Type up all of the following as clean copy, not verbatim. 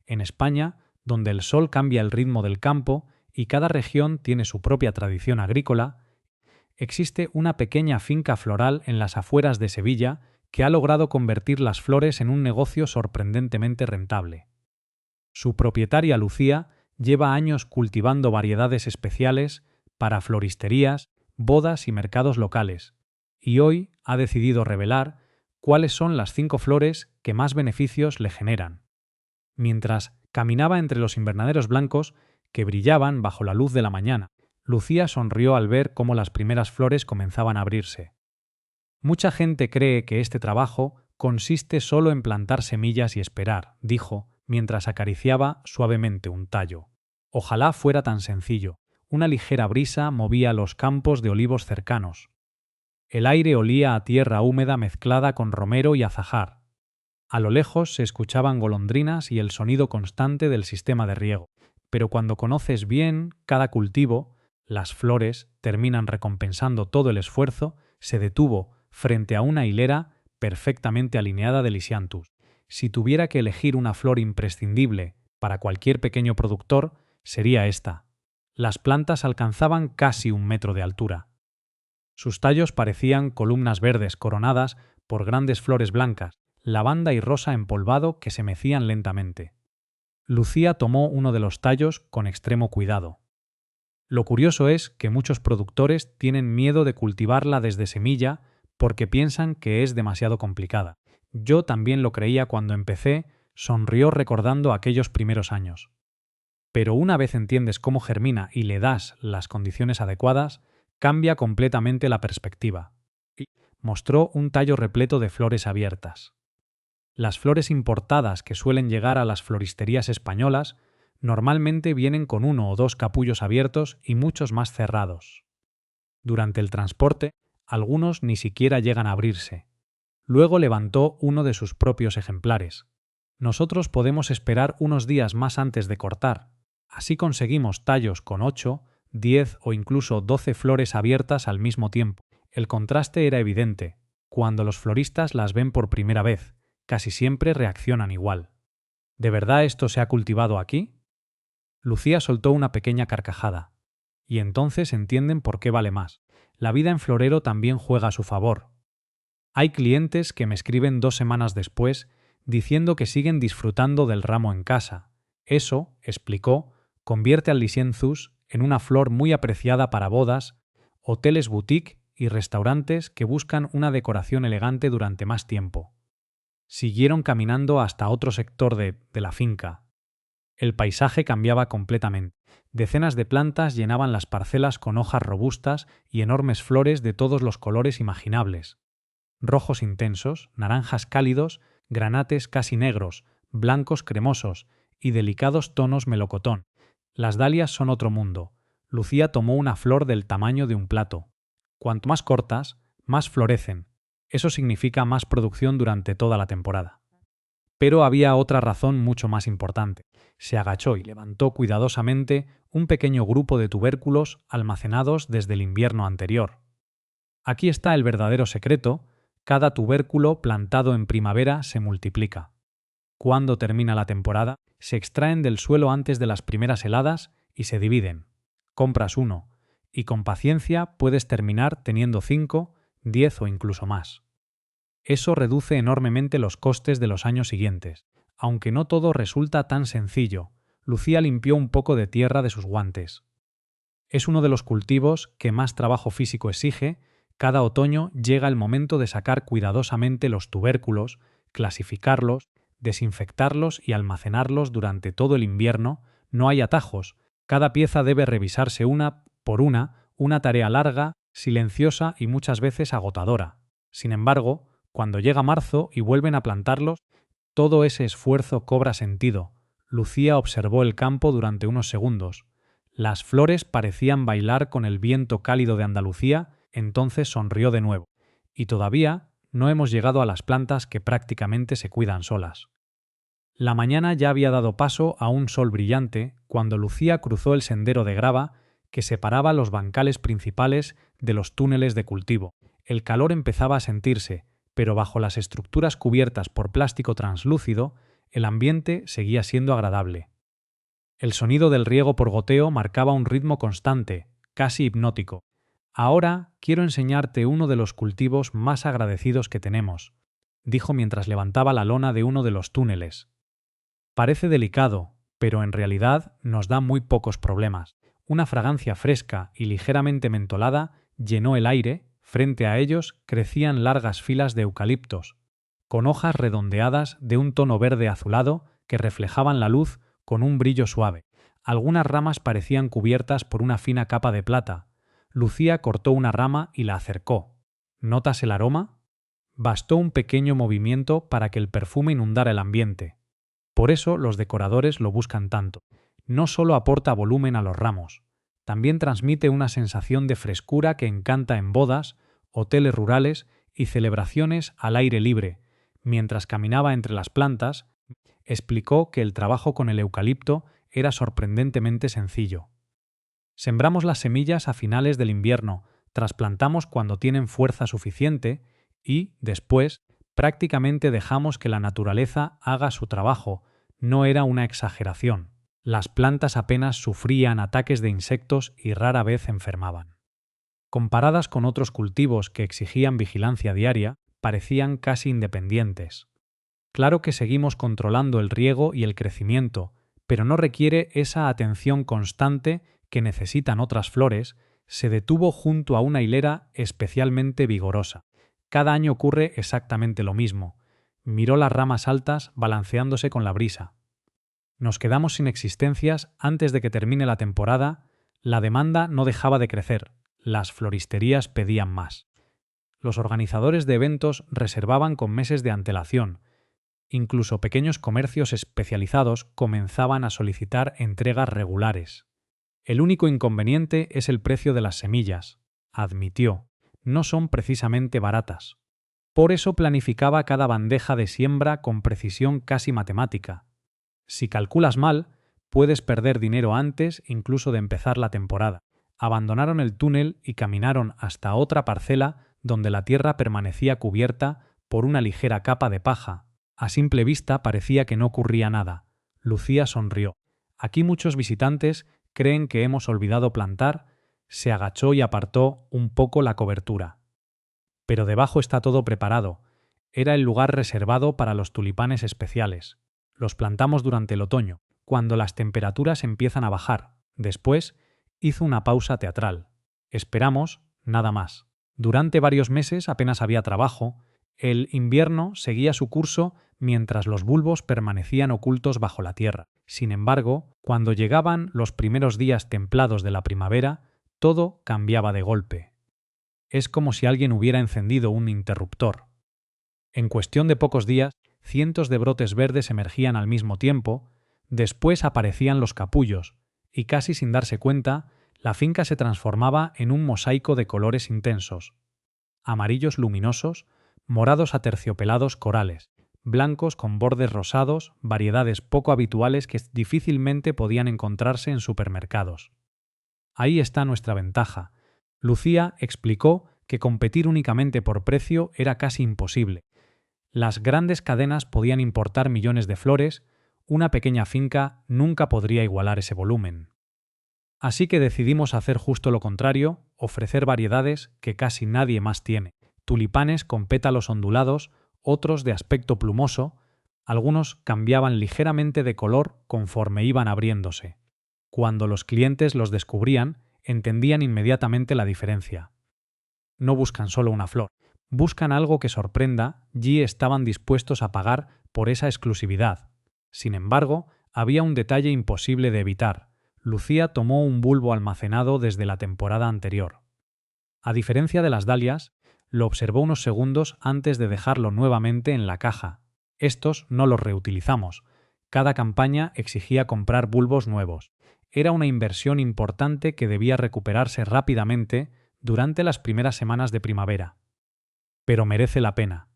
En España, donde el sol cambia el ritmo del campo y cada región tiene su propia tradición agrícola, existe una pequeña finca floral en las afueras de Sevilla que ha logrado convertir las flores en un negocio sorprendentemente rentable. Su propietaria Lucía lleva años cultivando variedades especiales para floristerías, bodas y mercados locales, y hoy ha decidido revelar cuáles son las 5 flores que más beneficios le generan. Mientras caminaba entre los invernaderos blancos que brillaban bajo la luz de la mañana, Lucía sonrió al ver cómo las primeras flores comenzaban a abrirse. Mucha gente cree que este trabajo consiste solo en plantar semillas y esperar, dijo, mientras acariciaba suavemente un tallo. Ojalá fuera tan sencillo. Una ligera brisa movía los campos de olivos cercanos. El aire olía a tierra húmeda mezclada con romero y azahar. A lo lejos se escuchaban golondrinas y el sonido constante del sistema de riego. Pero cuando conoces bien cada cultivo, las flores terminan recompensando todo el esfuerzo. Se detuvo frente a una hilera perfectamente alineada de Lysianthus. Si tuviera que elegir una flor imprescindible para cualquier pequeño productor, sería esta. Las plantas alcanzaban casi 1 metro de altura. Sus tallos parecían columnas verdes coronadas por grandes flores blancas, lavanda y rosa empolvado que se mecían lentamente. Lucía tomó uno de los tallos con extremo cuidado. Lo curioso es que muchos productores tienen miedo de cultivarla desde semilla porque piensan que es demasiado complicada. Yo también lo creía cuando empecé, sonrió recordando aquellos primeros años. Pero una vez entiendes cómo germina y le das las condiciones adecuadas, cambia completamente la perspectiva. Mostró un tallo repleto de flores abiertas. Las flores importadas que suelen llegar a las floristerías españolas normalmente vienen con 1 o 2 capullos abiertos y muchos más cerrados. Durante el transporte, algunos ni siquiera llegan a abrirse. Luego levantó uno de sus propios ejemplares. Nosotros podemos esperar unos días más antes de cortar. Así conseguimos tallos con 8, 10 o incluso 12 flores abiertas al mismo tiempo. El contraste era evidente. Cuando los floristas las ven por primera vez, casi siempre reaccionan igual. ¿De verdad esto se ha cultivado aquí? Lucía soltó una pequeña carcajada. Y entonces entienden por qué vale más. La vida en florero también juega a su favor. Hay clientes que me escriben 2 semanas después diciendo que siguen disfrutando del ramo en casa. Eso, explicó, convierte al Lysianthus en una flor muy apreciada para bodas, hoteles boutique y restaurantes que buscan una decoración elegante durante más tiempo. Siguieron caminando hasta otro sector de la finca. El paisaje cambiaba completamente. Decenas de plantas llenaban las parcelas con hojas robustas y enormes flores de todos los colores imaginables. Rojos intensos, naranjas cálidos, granates casi negros, blancos cremosos y delicados tonos melocotón. Las dalias son otro mundo. Lucía tomó una flor del tamaño de un plato. Cuanto más cortas, más florecen. Eso significa más producción durante toda la temporada. Pero había otra razón mucho más importante. Se agachó y levantó cuidadosamente un pequeño grupo de tubérculos almacenados desde el invierno anterior. Aquí está el verdadero secreto. Cada tubérculo plantado en primavera se multiplica. Cuando termina la temporada, se extraen del suelo antes de las primeras heladas y se dividen. Compras uno, y con paciencia puedes terminar teniendo 5, 10 o incluso más. Eso reduce enormemente los costes de los años siguientes. Aunque no todo resulta tan sencillo, Lucía limpió un poco de tierra de sus guantes. Es uno de los cultivos que más trabajo físico exige. Cada otoño llega el momento de sacar cuidadosamente los tubérculos, clasificarlos, desinfectarlos y almacenarlos durante todo el invierno. No hay atajos. Cada pieza debe revisarse una por una tarea larga, silenciosa y muchas veces agotadora. Sin embargo, cuando llega marzo y vuelven a plantarlos, todo ese esfuerzo cobra sentido. Lucía observó el campo durante unos segundos. Las flores parecían bailar con el viento cálido de Andalucía, entonces sonrió de nuevo. Y todavía no hemos llegado a las plantas que prácticamente se cuidan solas. La mañana ya había dado paso a un sol brillante cuando Lucía cruzó el sendero de grava que separaba los bancales principales de los túneles de cultivo. El calor empezaba a sentirse, pero bajo las estructuras cubiertas por plástico translúcido, el ambiente seguía siendo agradable. El sonido del riego por goteo marcaba un ritmo constante, casi hipnótico. Ahora quiero enseñarte uno de los cultivos más agradecidos que tenemos, dijo mientras levantaba la lona de uno de los túneles. Parece delicado, pero en realidad nos da muy pocos problemas. Una fragancia fresca y ligeramente mentolada llenó el aire. Frente a ellos crecían largas filas de eucaliptos, con hojas redondeadas de un tono verde azulado que reflejaban la luz con un brillo suave. Algunas ramas parecían cubiertas por una fina capa de plata. Lucía cortó una rama y la acercó. ¿Notas el aroma? Bastó un pequeño movimiento para que el perfume inundara el ambiente. Por eso los decoradores lo buscan tanto. No solo aporta volumen a los ramos, también transmite una sensación de frescura que encanta en bodas, hoteles rurales y celebraciones al aire libre. Mientras caminaba entre las plantas, explicó que el trabajo con el eucalipto era sorprendentemente sencillo. Sembramos las semillas a finales del invierno, trasplantamos cuando tienen fuerza suficiente y, después, prácticamente dejamos que la naturaleza haga su trabajo. No era una exageración. Las plantas apenas sufrían ataques de insectos y rara vez enfermaban. Comparadas con otros cultivos que exigían vigilancia diaria, parecían casi independientes. Claro que seguimos controlando el riego y el crecimiento, pero no requiere esa atención constante que necesitan otras flores. Se detuvo junto a una hilera especialmente vigorosa. Cada año ocurre exactamente lo mismo. Miró las ramas altas balanceándose con la brisa. Nos quedamos sin existencias antes de que termine la temporada. La demanda no dejaba de crecer. Las floristerías pedían más. Los organizadores de eventos reservaban con meses de antelación. Incluso pequeños comercios especializados comenzaban a solicitar entregas regulares. El único inconveniente es el precio de las semillas, admitió. No son precisamente baratas. Por eso planificaba cada bandeja de siembra con precisión casi matemática. Si calculas mal, puedes perder dinero antes incluso de empezar la temporada. Abandonaron el túnel y caminaron hasta otra parcela donde la tierra permanecía cubierta por una ligera capa de paja. A simple vista parecía que no ocurría nada. Lucía sonrió. Aquí muchos visitantes creen que hemos olvidado plantar. Se agachó y apartó un poco la cobertura. Pero debajo está todo preparado. Era el lugar reservado para los tulipanes especiales. Los plantamos durante el otoño, cuando las temperaturas empiezan a bajar. Después hizo una pausa teatral. Esperamos, nada más. Durante varios meses apenas había trabajo. El invierno seguía su curso mientras los bulbos permanecían ocultos bajo la tierra. Sin embargo, cuando llegaban los primeros días templados de la primavera, todo cambiaba de golpe. Es como si alguien hubiera encendido un interruptor. En cuestión de pocos días, cientos de brotes verdes emergían al mismo tiempo, después aparecían los capullos, y casi sin darse cuenta, la finca se transformaba en un mosaico de colores intensos. Amarillos luminosos, morados aterciopelados corales, blancos con bordes rosados, variedades poco habituales que difícilmente podían encontrarse en supermercados. Ahí está nuestra ventaja. Lucía explicó que competir únicamente por precio era casi imposible. Las grandes cadenas podían importar millones de flores, una pequeña finca nunca podría igualar ese volumen. Así que decidimos hacer justo lo contrario, ofrecer variedades que casi nadie más tiene. Tulipanes con pétalos ondulados, otros de aspecto plumoso, algunos cambiaban ligeramente de color conforme iban abriéndose. Cuando los clientes los descubrían, entendían inmediatamente la diferencia. No buscan solo una flor. Buscan algo que sorprenda y estaban dispuestos a pagar por esa exclusividad. Sin embargo, había un detalle imposible de evitar. Lucía tomó un bulbo almacenado desde la temporada anterior. A diferencia de las dalias, lo observó unos segundos antes de dejarlo nuevamente en la caja. Estos no los reutilizamos. Cada campaña exigía comprar bulbos nuevos. Era una inversión importante que debía recuperarse rápidamente durante las primeras semanas de primavera. Pero merece la pena,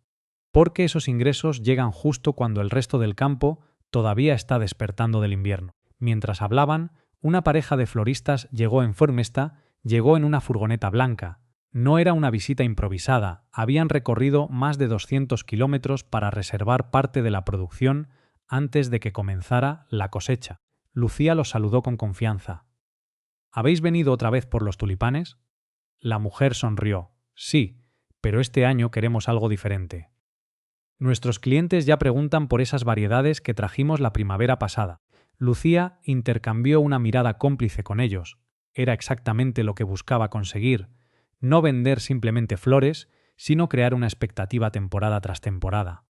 porque esos ingresos llegan justo cuando el resto del campo todavía está despertando del invierno. Mientras hablaban, una pareja de floristas llegó en una furgoneta blanca. No era una visita improvisada, habían recorrido más de 200 kilómetros para reservar parte de la producción antes de que comenzara la cosecha. Lucía los saludó con confianza. ¿Habéis venido otra vez por los tulipanes? La mujer sonrió. Sí, pero este año queremos algo diferente. Nuestros clientes ya preguntan por esas variedades que trajimos la primavera pasada. Lucía intercambió una mirada cómplice con ellos. Era exactamente lo que buscaba conseguir. No vender simplemente flores, sino crear una expectativa temporada tras temporada.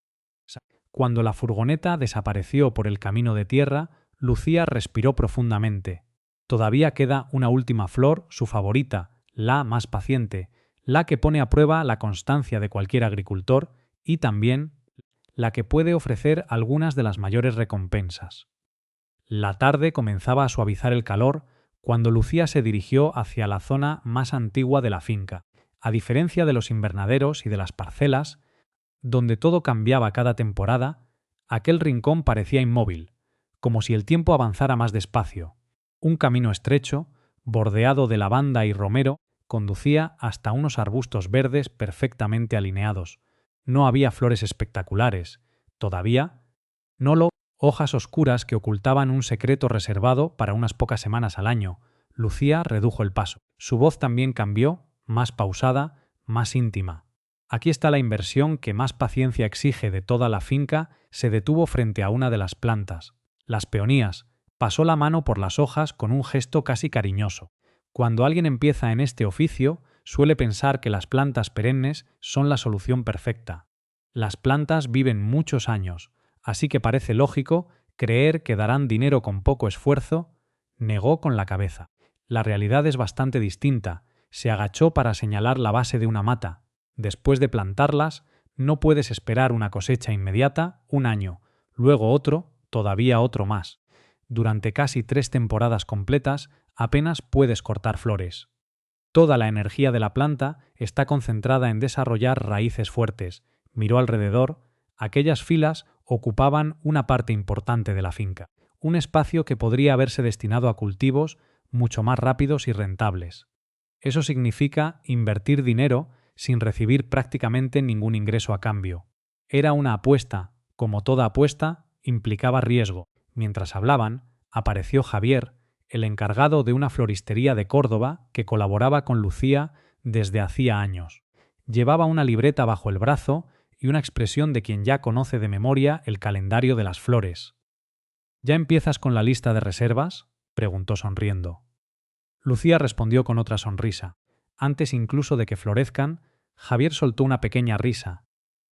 Cuando la furgoneta desapareció por el camino de tierra, Lucía respiró profundamente. Todavía queda una última flor, su favorita, la más paciente, la que pone a prueba la constancia de cualquier agricultor y también la que puede ofrecer algunas de las mayores recompensas. La tarde comenzaba a suavizar el calor cuando Lucía se dirigió hacia la zona más antigua de la finca. A diferencia de los invernaderos y de las parcelas, donde todo cambiaba cada temporada, aquel rincón parecía inmóvil, como si el tiempo avanzara más despacio. Un camino estrecho, bordeado de lavanda y romero, conducía hasta unos arbustos verdes perfectamente alineados. No había flores espectaculares, todavía, hojas oscuras que ocultaban un secreto reservado para unas pocas semanas al año. Lucía redujo el paso. Su voz también cambió, más pausada, más íntima. Aquí está la inversión que más paciencia exige de toda la finca. Se detuvo frente a una de las plantas. Las peonías. Pasó la mano por las hojas con un gesto casi cariñoso. Cuando alguien empieza en este oficio, suele pensar que las plantas perennes son la solución perfecta. Las plantas viven muchos años, así que parece lógico creer que darán dinero con poco esfuerzo. Negó con la cabeza. La realidad es bastante distinta. Se agachó para señalar la base de una mata. Después de plantarlas, no puedes esperar una cosecha inmediata, un año, luego otro, todavía otro más. Durante casi 3 temporadas completas, apenas puedes cortar flores. Toda la energía de la planta está concentrada en desarrollar raíces fuertes. Miró alrededor. Aquellas filas ocupaban una parte importante de la finca, un espacio que podría haberse destinado a cultivos mucho más rápidos y rentables. Eso significa invertir dinero sin recibir prácticamente ningún ingreso a cambio. Era una apuesta. Como toda apuesta, implicaba riesgo. Mientras hablaban, apareció Javier, el encargado de una floristería de Córdoba que colaboraba con Lucía desde hacía años. Llevaba una libreta bajo el brazo y una expresión de quien ya conoce de memoria el calendario de las flores. ¿Ya empiezas con la lista de reservas?, preguntó sonriendo. Lucía respondió con otra sonrisa. Antes incluso de que florezcan, Javier soltó una pequeña risa.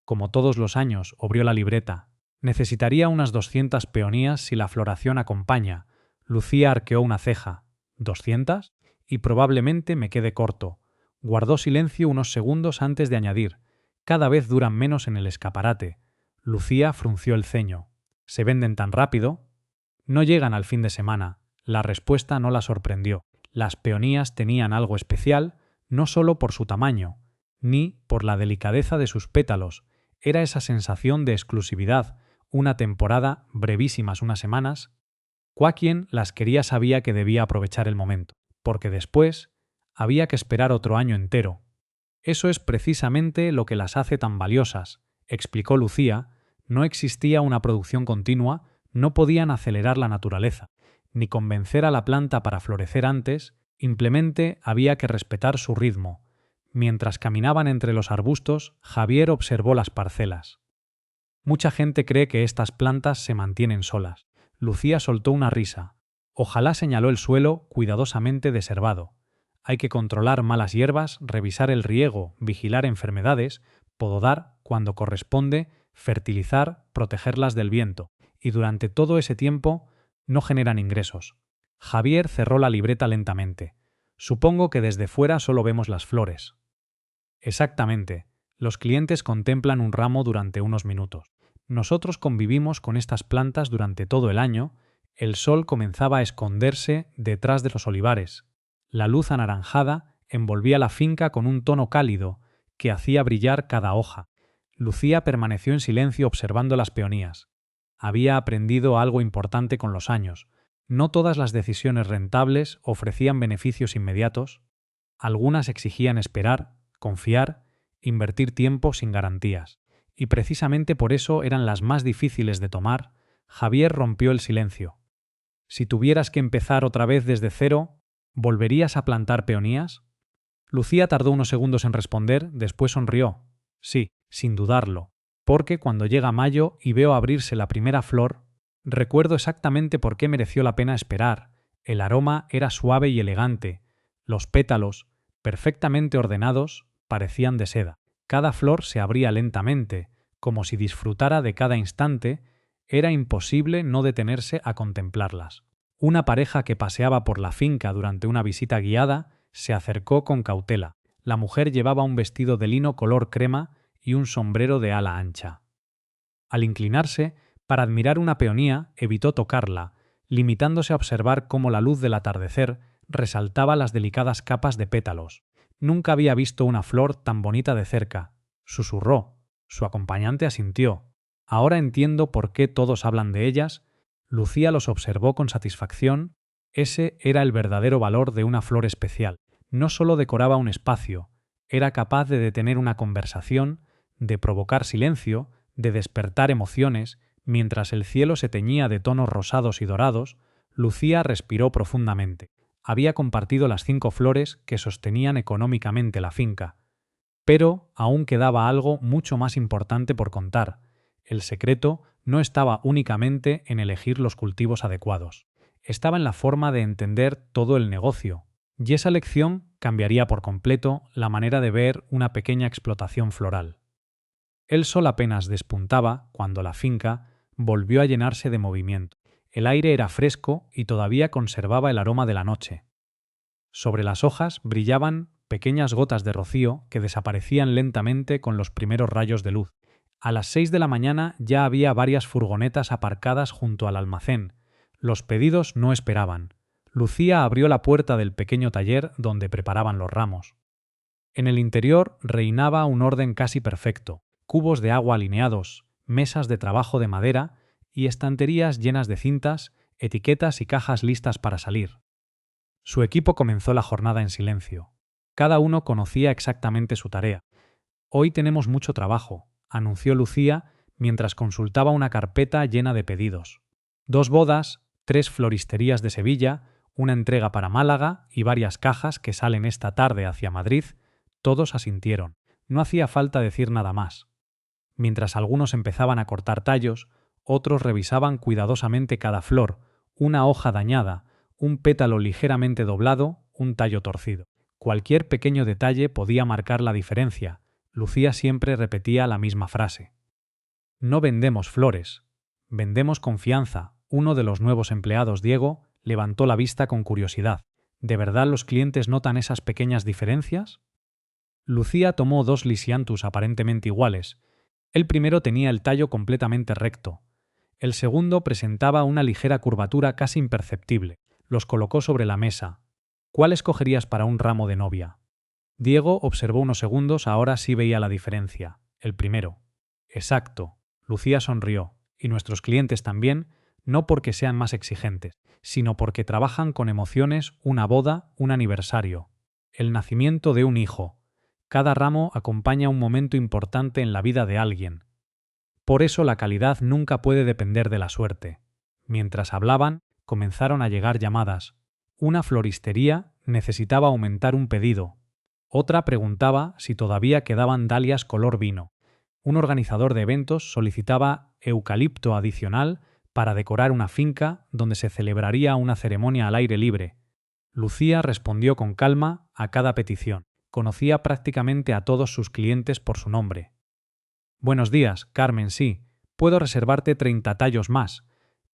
Como todos los años, abrió la libreta. Necesitaría unas 200 peonías si la floración acompaña. Lucía arqueó una ceja. ¿200? Y probablemente me quede corto. Guardó silencio unos segundos antes de añadir. Cada vez duran menos en el escaparate. Lucía frunció el ceño. ¿Se venden tan rápido? No llegan al fin de semana. La respuesta no la sorprendió. Las peonías tenían algo especial, no solo por su tamaño, ni por la delicadeza de sus pétalos. Era esa sensación de exclusividad, una temporada, brevísimas unas semanas. Quien las quería sabía que debía aprovechar el momento, porque después había que esperar otro año entero. Eso es precisamente lo que las hace tan valiosas, explicó Lucía. No existía una producción continua, no podían acelerar la naturaleza, ni convencer a la planta para florecer antes, simplemente había que respetar su ritmo. Mientras caminaban entre los arbustos, Javier observó las parcelas. Mucha gente cree que estas plantas se mantienen solas. Lucía soltó una risa. Ojalá, señaló el suelo cuidadosamente desherbado. Hay que controlar malas hierbas, revisar el riego, vigilar enfermedades, podar cuando corresponde, fertilizar, protegerlas del viento. Y durante todo ese tiempo no generan ingresos. Javier cerró la libreta lentamente. Supongo que desde fuera solo vemos las flores. Exactamente. Los clientes contemplan un ramo durante unos minutos. Nosotros convivimos con estas plantas durante todo el año. El sol comenzaba a esconderse detrás de los olivares. La luz anaranjada envolvía la finca con un tono cálido que hacía brillar cada hoja. Lucía permaneció en silencio observando las peonías. Había aprendido algo importante con los años. No todas las decisiones rentables ofrecían beneficios inmediatos. Algunas exigían esperar, confiar, invertir tiempo sin garantías. Y precisamente por eso eran las más difíciles de tomar, Javier rompió el silencio. Si tuvieras que empezar otra vez desde cero, ¿volverías a plantar peonías? Lucía tardó unos segundos en responder, después sonrió. Sí, sin dudarlo, porque cuando llega mayo y veo abrirse la primera flor, recuerdo exactamente por qué mereció la pena esperar. El aroma era suave y elegante. Los pétalos, perfectamente ordenados, parecían de seda. Cada flor se abría lentamente, como si disfrutara de cada instante. Era imposible no detenerse a contemplarlas. Una pareja que paseaba por la finca durante una visita guiada se acercó con cautela. La mujer llevaba un vestido de lino color crema y un sombrero de ala ancha. Al inclinarse, para admirar una peonía, evitó tocarla, limitándose a observar cómo la luz del atardecer resaltaba las delicadas capas de pétalos. Nunca había visto una flor tan bonita de cerca. Susurró. Su acompañante asintió. Ahora entiendo por qué todos hablan de ellas. Lucía los observó con satisfacción. Ese era el verdadero valor de una flor especial. No solo decoraba un espacio, era capaz de detener una conversación, de provocar silencio, de despertar emociones. Mientras el cielo se teñía de tonos rosados y dorados, Lucía respiró profundamente. Había compartido las 5 flores que sostenían económicamente la finca. Pero aún quedaba algo mucho más importante por contar. El secreto no estaba únicamente en elegir los cultivos adecuados. Estaba en la forma de entender todo el negocio. Y esa lección cambiaría por completo la manera de ver una pequeña explotación floral. El sol apenas despuntaba cuando la finca volvió a llenarse de movimiento. El aire era fresco y todavía conservaba el aroma de la noche. Sobre las hojas brillaban pequeñas gotas de rocío que desaparecían lentamente con los primeros rayos de luz. A las 6 de la mañana ya había varias furgonetas aparcadas junto al almacén. Los pedidos no esperaban. Lucía abrió la puerta del pequeño taller donde preparaban los ramos. En el interior reinaba un orden casi perfecto. Cubos de agua alineados, mesas de trabajo de madera y estanterías llenas de cintas, etiquetas y cajas listas para salir. Su equipo comenzó la jornada en silencio. Cada uno conocía exactamente su tarea. Hoy tenemos mucho trabajo, anunció Lucía mientras consultaba una carpeta llena de pedidos. 2 bodas, 3 floristerías de Sevilla, una entrega para Málaga y varias cajas que salen esta tarde hacia Madrid. Todos asintieron. No hacía falta decir nada más. Mientras algunos empezaban a cortar tallos, otros revisaban cuidadosamente cada flor, una hoja dañada, un pétalo ligeramente doblado, un tallo torcido. Cualquier pequeño detalle podía marcar la diferencia. Lucía siempre repetía la misma frase. No vendemos flores, vendemos confianza. Uno de los nuevos empleados, Diego, levantó la vista con curiosidad. ¿De verdad los clientes notan esas pequeñas diferencias? Lucía tomó 2 lisianthus aparentemente iguales. El primero tenía el tallo completamente recto. El segundo presentaba una ligera curvatura casi imperceptible. Los colocó sobre la mesa. ¿Cuál escogerías para un ramo de novia? Diego observó unos segundos, ahora sí veía la diferencia. El primero. Exacto. Lucía sonrió. Y nuestros clientes también, no porque sean más exigentes, sino porque trabajan con emociones, una boda, un aniversario, el nacimiento de un hijo. Cada ramo acompaña un momento importante en la vida de alguien. Por eso la calidad nunca puede depender de la suerte. Mientras hablaban, comenzaron a llegar llamadas. Una floristería necesitaba aumentar un pedido. Otra preguntaba si todavía quedaban dalias color vino. Un organizador de eventos solicitaba eucalipto adicional para decorar una finca donde se celebraría una ceremonia al aire libre. Lucía respondió con calma a cada petición. Conocía prácticamente a todos sus clientes por su nombre. Buenos días, Carmen, sí. Puedo reservarte 30 tallos más,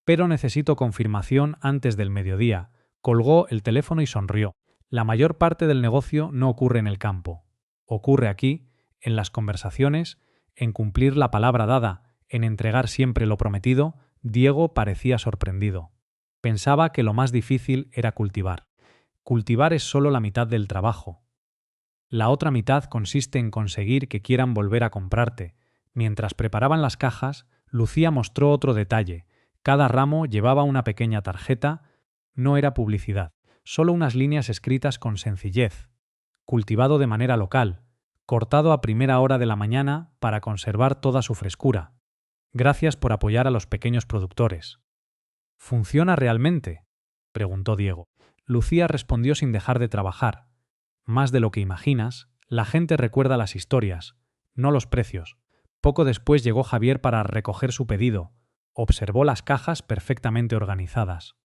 pero necesito confirmación antes del mediodía. Colgó el teléfono y sonrió. La mayor parte del negocio no ocurre en el campo. Ocurre aquí, en las conversaciones, en cumplir la palabra dada, en entregar siempre lo prometido. Diego parecía sorprendido. Pensaba que lo más difícil era cultivar. Cultivar es solo la mitad del trabajo. La otra mitad consiste en conseguir que quieran volver a comprarte. Mientras preparaban las cajas, Lucía mostró otro detalle. Cada ramo llevaba una pequeña tarjeta. No era publicidad, solo unas líneas escritas con sencillez. Cultivado de manera local, cortado a primera hora de la mañana para conservar toda su frescura. Gracias por apoyar a los pequeños productores. ¿Funciona realmente?, preguntó Diego. Lucía respondió sin dejar de trabajar. Más de lo que imaginas, la gente recuerda las historias, no los precios. Poco después llegó Javier para recoger su pedido. Observó las cajas perfectamente organizadas.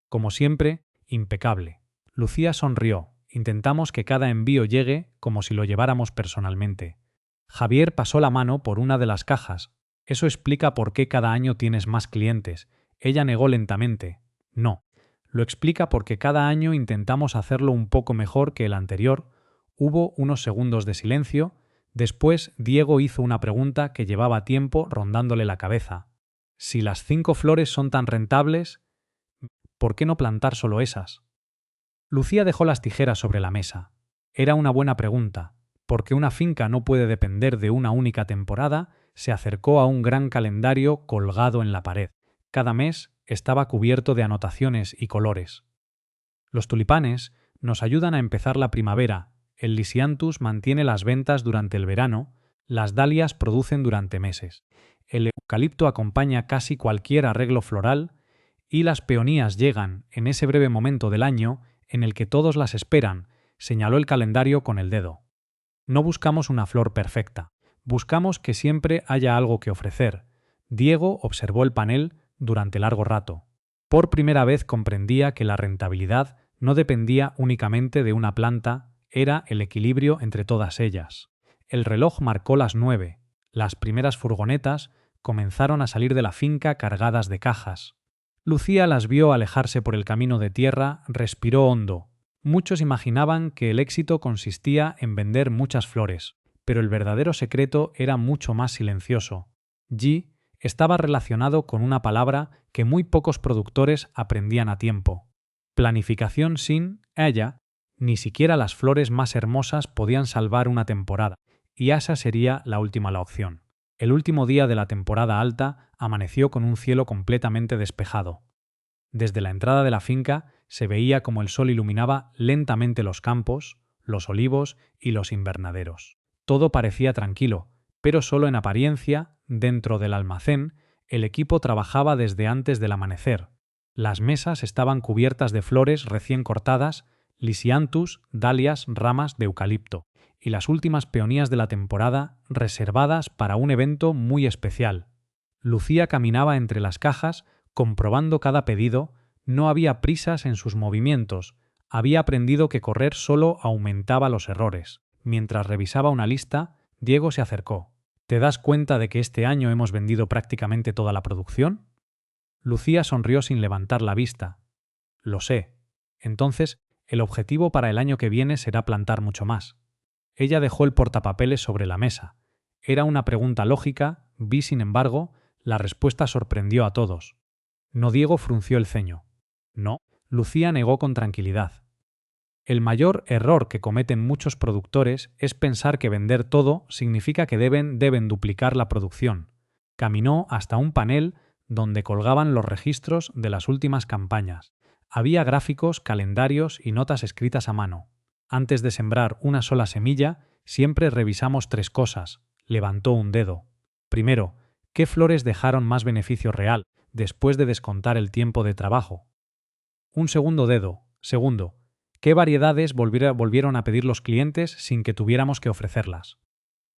Como siempre, impecable. Lucía sonrió. Intentamos que cada envío llegue como si lo lleváramos personalmente. Javier pasó la mano por una de las cajas. Eso explica por qué cada año tienes más clientes. Ella negó lentamente. No. Lo explica porque cada año intentamos hacerlo un poco mejor que el anterior. Hubo unos segundos de silencio. Después, Diego hizo una pregunta que llevaba tiempo rondándole la cabeza. Si las 5 flores son tan rentables, ¿por qué no plantar solo esas? Lucía dejó las tijeras sobre la mesa. Era una buena pregunta. Porque una finca no puede depender de una única temporada, se acercó a un gran calendario colgado en la pared. Cada mes estaba cubierto de anotaciones y colores. Los tulipanes nos ayudan a empezar la primavera, el lisianthus mantiene las ventas durante el verano, las dalias producen durante meses, el eucalipto acompaña casi cualquier arreglo floral y las peonías llegan en ese breve momento del año en el que todos las esperan, señaló el calendario con el dedo. No buscamos una flor perfecta, buscamos que siempre haya algo que ofrecer. Diego observó el panel durante largo rato. Por primera vez comprendía que la rentabilidad no dependía únicamente de una planta, era el equilibrio entre todas ellas. El reloj marcó las 9. Las primeras furgonetas comenzaron a salir de la finca cargadas de cajas. Lucía las vio alejarse por el camino de tierra, respiró hondo. Muchos imaginaban que el éxito consistía en vender muchas flores, pero el verdadero secreto era mucho más silencioso. G estaba relacionado con una palabra que muy pocos productores aprendían a tiempo. Planificación sin ella, ni siquiera las flores más hermosas podían salvar una temporada, y esa sería la última opción. El último día de la temporada alta amaneció con un cielo completamente despejado. Desde la entrada de la finca se veía como el sol iluminaba lentamente los campos, los olivos y los invernaderos. Todo parecía tranquilo, pero solo en apariencia, dentro del almacén, el equipo trabajaba desde antes del amanecer. Las mesas estaban cubiertas de flores recién cortadas, lisianthus, dalias, ramas de eucalipto, y las últimas peonías de la temporada reservadas para un evento muy especial. Lucía caminaba entre las cajas, comprobando cada pedido, no había prisas en sus movimientos, había aprendido que correr solo aumentaba los errores. Mientras revisaba una lista, Diego se acercó. ¿Te das cuenta de que este año hemos vendido prácticamente toda la producción? Lucía sonrió sin levantar la vista. Lo sé. Entonces, el objetivo para el año que viene será plantar mucho más. Ella dejó el portapapeles sobre la mesa. Era una pregunta lógica, sin embargo, la respuesta sorprendió a todos. No, Diego frunció el ceño. No, Lucía negó con tranquilidad. El mayor error que cometen muchos productores es pensar que vender todo significa que deben duplicar la producción. Caminó hasta un panel donde colgaban los registros de las últimas campañas. Había gráficos, calendarios y notas escritas a mano. Antes de sembrar una sola semilla, siempre revisamos 3 cosas. Levantó un dedo. Primero, ¿qué flores dejaron más beneficio real, después de descontar el tiempo de trabajo? Un segundo dedo. Segundo, ¿qué variedades volvieron a pedir los clientes sin que tuviéramos que ofrecerlas?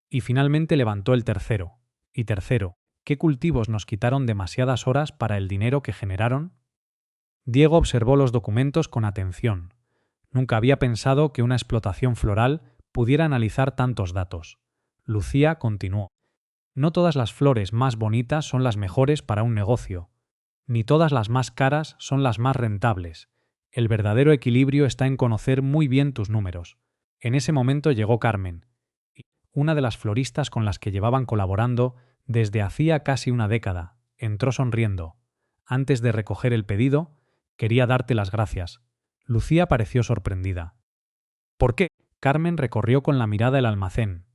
Y finalmente levantó el tercero. Y tercero, ¿qué cultivos nos quitaron demasiadas horas para el dinero que generaron? Diego observó los documentos con atención. Nunca había pensado que una explotación floral pudiera analizar tantos datos. Lucía continuó. No todas las flores más bonitas son las mejores para un negocio. Ni todas las más caras son las más rentables. El verdadero equilibrio está en conocer muy bien tus números. En ese momento llegó Carmen, una de las floristas con las que llevaban colaborando desde hacía casi una década. Entró sonriendo. Antes de recoger el pedido, quería darte las gracias. Lucía pareció sorprendida. ¿Por qué? Carmen recorrió con la mirada el almacén.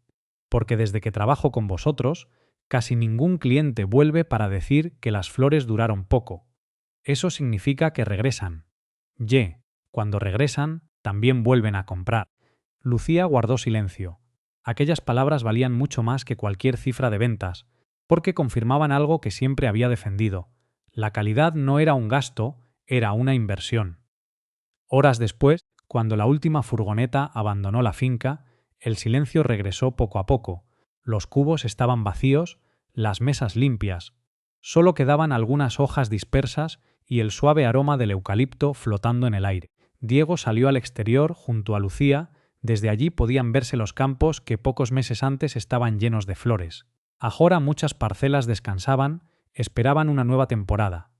Porque desde que trabajo con vosotros, casi ningún cliente vuelve para decir que las flores duraron poco. Eso significa que regresan. Cuando regresan, también vuelven a comprar. Lucía guardó silencio. Aquellas palabras valían mucho más que cualquier cifra de ventas. porque confirmaban algo que siempre había defendido. La calidad no era un gasto, era una inversión. Horas después, cuando la última furgoneta abandonó la finca, el silencio regresó poco a poco. Los cubos estaban vacíos, las mesas limpias. Solo quedaban algunas hojas dispersas y el suave aroma del eucalipto flotando en el aire. Diego salió al exterior junto a Lucía. Desde allí podían verse los campos que pocos meses antes estaban llenos de flores. Ahora muchas parcelas descansaban, esperaban una nueva temporada.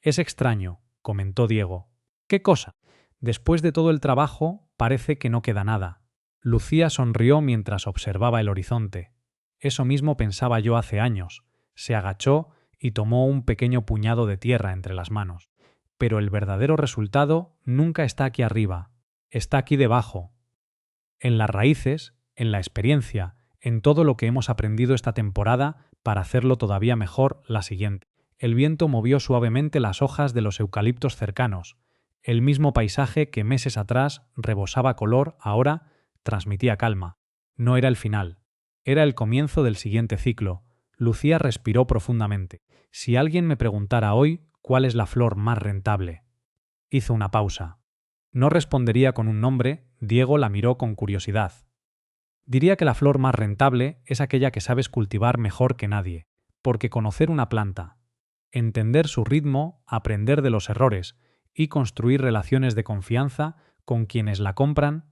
«Es extraño», comentó Diego. «¿Qué cosa?» «Después de todo el trabajo, parece que no queda nada». Lucía sonrió mientras observaba el horizonte. «Eso mismo pensaba yo hace años». Se agachó y tomó un pequeño puñado de tierra entre las manos. «Pero el verdadero resultado nunca está aquí arriba, está aquí debajo. En las raíces, en la experiencia, en todo lo que hemos aprendido esta temporada para hacerlo todavía mejor la siguiente». El viento movió suavemente las hojas de los eucaliptos cercanos. El mismo paisaje que meses atrás rebosaba color ahora transmitía calma. No era el final, era el comienzo del siguiente ciclo. Lucía respiró profundamente. «Si alguien me preguntara hoy cuál es la flor más rentable». Hizo una pausa. No respondería con un nombre. Diego la miró con curiosidad. «Diría que la flor más rentable es aquella que sabes cultivar mejor que nadie, porque conocer una planta, entender su ritmo, aprender de los errores y construir relaciones de confianza con quienes la compran,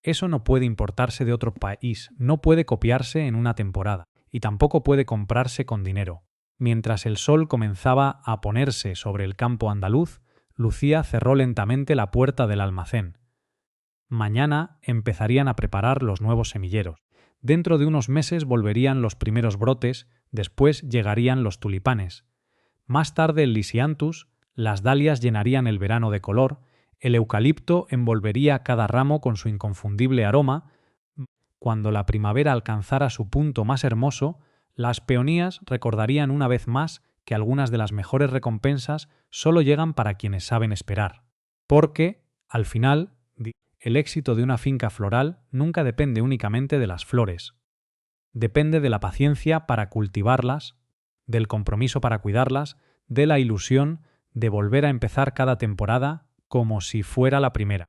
eso no puede importarse de otro país, no puede copiarse en una temporada y tampoco puede comprarse con dinero». Mientras el sol comenzaba a ponerse sobre el campo andaluz, Lucía cerró lentamente la puerta del almacén. Mañana empezarían a preparar los nuevos semilleros. Dentro de unos meses volverían los primeros brotes, después llegarían los tulipanes. Más tarde el lisianthus, las dalias llenarían el verano de color, el eucalipto envolvería cada ramo con su inconfundible aroma. Cuando la primavera alcanzara su punto más hermoso, las peonías recordarían una vez más que algunas de las mejores recompensas solo llegan para quienes saben esperar. Porque, al final, el éxito de una finca floral nunca depende únicamente de las flores. Depende de la paciencia para cultivarlas, del compromiso para cuidarlas, de la ilusión de volver a empezar cada temporada como si fuera la primera.